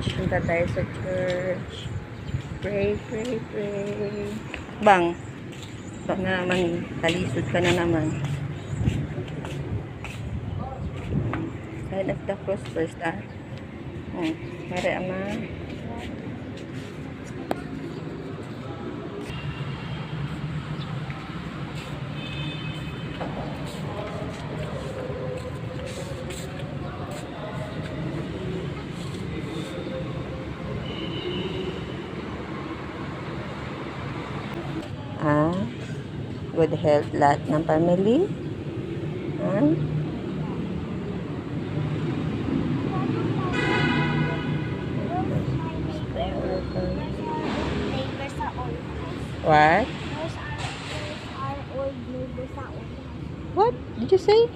church. Punta tayo sa church. Pray, pray, pray. Bang. Baka na naman, talisod ka na naman. Sign of the cross first, ah. Mare, ama. Good health lahat ng family. What? What did you say?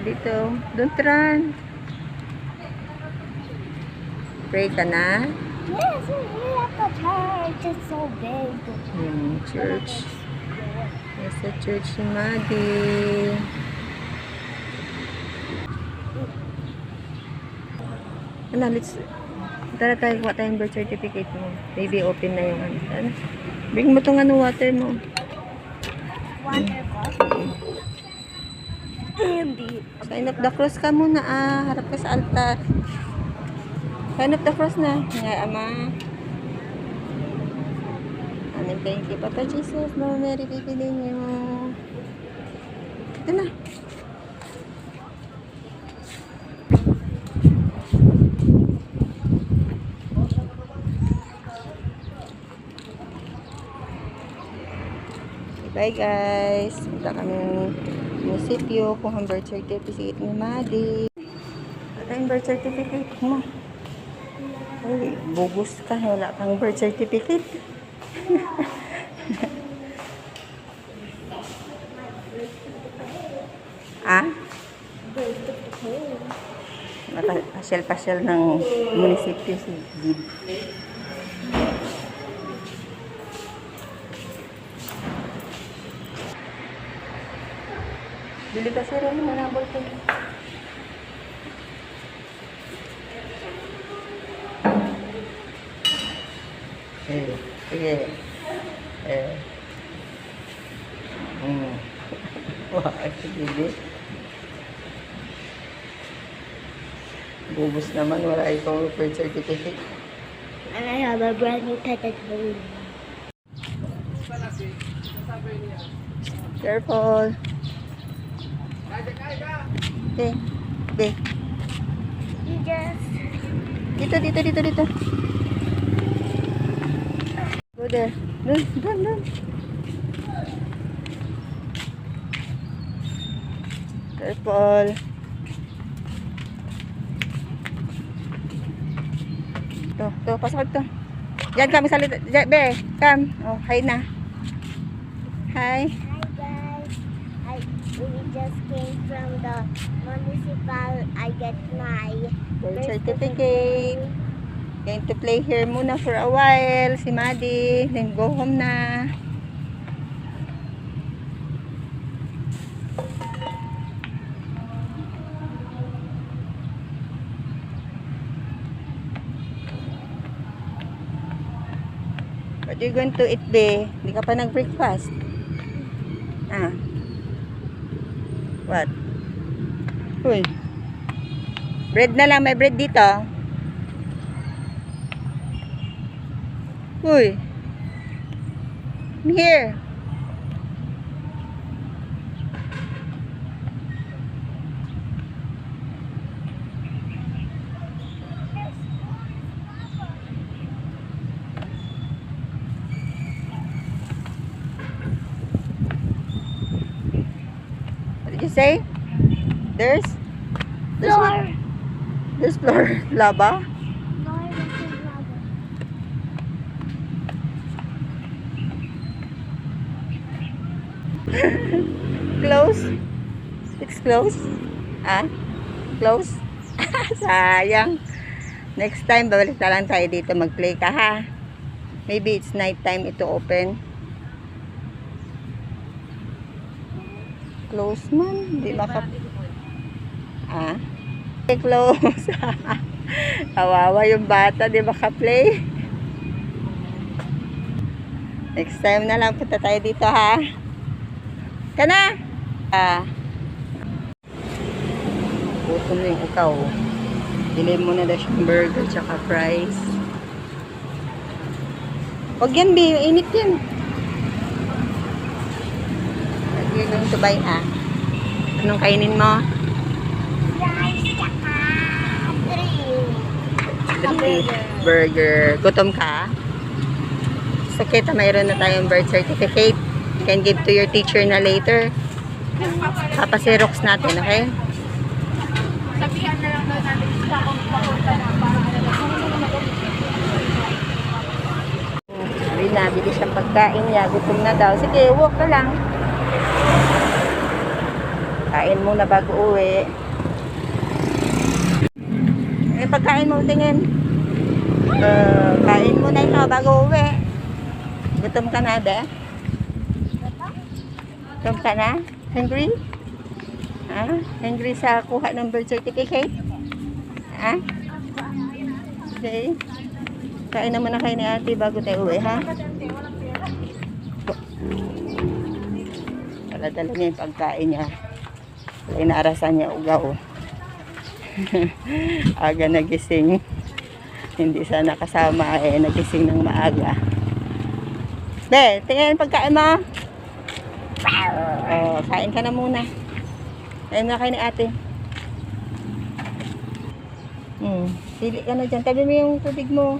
Dito, don't run. Pray ka na? Yes, we're at the church. It's so big. Church. Yes, the church ni Maddie. Ano, tara tayo, kuha tayong birth certificate mo. Maybe open na yung ano. Bring mo tong ano, water mo. Water ko? Hindi. Sign of the cross ka muna, harap ka sa altar. Sign of the cross na. Nga, ama. Amen, thank you, Papa Jesus. Mama Mary, pipilin niyo. Ito na. Bye guys. Punta kami munisipyo kung ang birth certificate ni Maddie. Ano yung birth certificate mo? Ay, bogus ka. Wala kang birth certificate. Pasyal-pasyal ng munisipyo si Gid. Bili ka sir, ano manabol ko? Sige. Wah, sige. Bubos naman, wala ikaw birth certificate. And I have a brand new ticket balloon. Careful. Okay. Okay. You just... Dito. Go there. Doon. Careful. To, pasok to. Diyan kami salita. Diyan, be, come. Oh, hi na. Hi. Hi guys. We just came from the municipal. I get my Birth certificate. Going to play here muna for a while. Si Maddie. Then go home na. What are you going to eat, be? Hindi ka pa nag-breakfast. What? Uy. Bread na lang. May bread dito. Uy. Come here. You say? There's floor. There's floor. Lava? No, this is lava. Close? It's close? Close? Sayang. Next time, babalik na lang tayo dito. Mag-play ka, ha? Maybe it's night time ito open. Close man. Di maka... Ah? Okay, close. Kawawa yung bata, di ba ka-play? Next time na lang punta tayo dito, ha? Kana? Gutom na yung ikaw. Bili mo na daw siyang burger tsaka fries. Huwag yan, Bi. Init yan. You're going to buy, ha? Anong kainin mo? Rice tsaka Burger. Gutom ka? So, kita mayroon na tayong birth certificate. You can give to your teacher na later. Papasirox natin, okay? Sabihan na lang daw natin sa kung papunta na para Sabi na, bili siyang pagkain niya. Gutom na daw. Sige, walk ka lang. Kain muna bago uwi. Eh, pagkain mo, tingin. Kain muna ito bago uwi. Gutom ka na, be? Gutom ka na? Hungry? Ha? Hungry sa kuha ng birth certificate? Ha? Okay. Kain naman na kayo ni ate bago tayo uwi, ha? Dala-dala niya yung pagkain niya. Inaarasan niya ugaw. Aga nagising. Hindi sana kasama nagising ng maaga. Be, tingnan yung pagkain mo. Oh, kain ka na muna. Kain na kayo ni ate. Pili ka na dyan. Tabi mo yung tubig mo.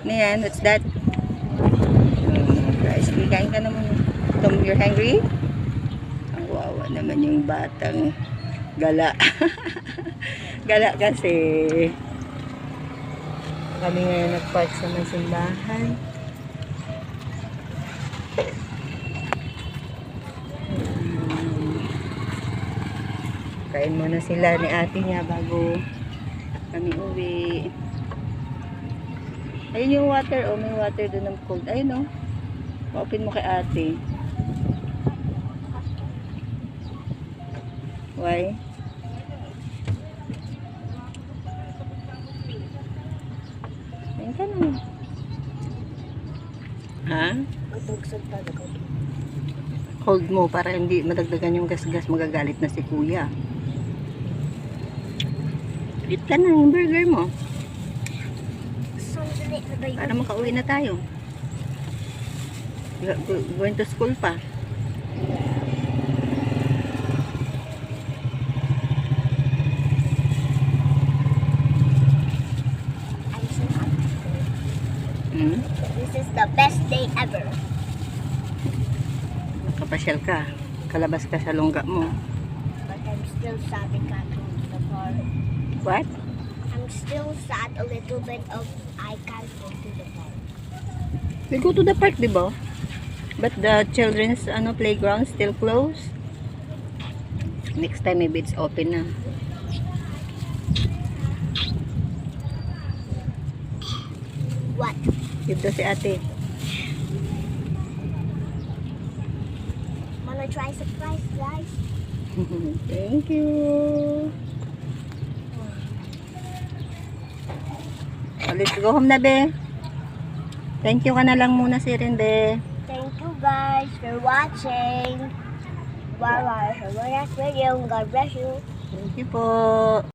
Ano yan? What's that? Guys, kain ka na muna. You're hungry? Ang wawa naman yung batang gala. Gala kasi. Kami ngayon nag-park sa may simbahan. Kain muna sila ni ate niya bago kami uwi. Ayun yung water. Oh, may water doon ng cold. Ayun, oh. Pa-open mo kay ate. Why? Ayun ka na. Ha? Hold mo para hindi madagdagan yung gas-gas. Magagalit na si kuya. Eat ka na yung burger mo. Para makauwi na tayo. Going to school pa. I'm so happy. This is the best day ever. Kapasyal ka. Kalabas ka sa lungga mo. But I'm still sad I can't go to the park. What? I'm still sad a little bit of I can't go to the park. We go to the park, di ba? But the children's playground still closed. Next time maybe it's open na. What? Give to si ate. Wanna try surprise, guys? Thank you. So, let's go home na, be. Thank you ka na lang muna si Rin, be. Thank you guys for watching. Bye bye. Have a nice video. God bless you. Thank you po.